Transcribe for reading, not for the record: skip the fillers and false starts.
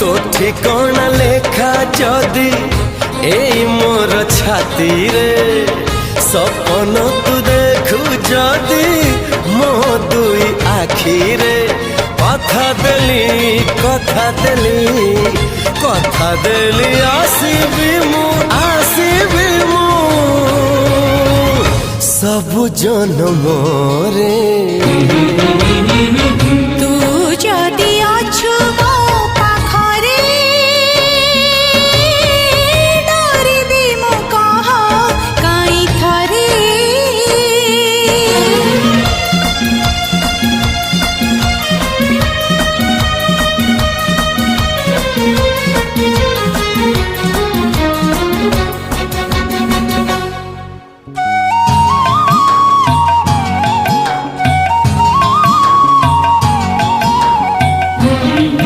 तो ठिकाना लेखा जदि एई मोर छाती रे सपन तू देखु जदि मो दुई आखी रे कथा देली आसीबी मु सब जन्म रे।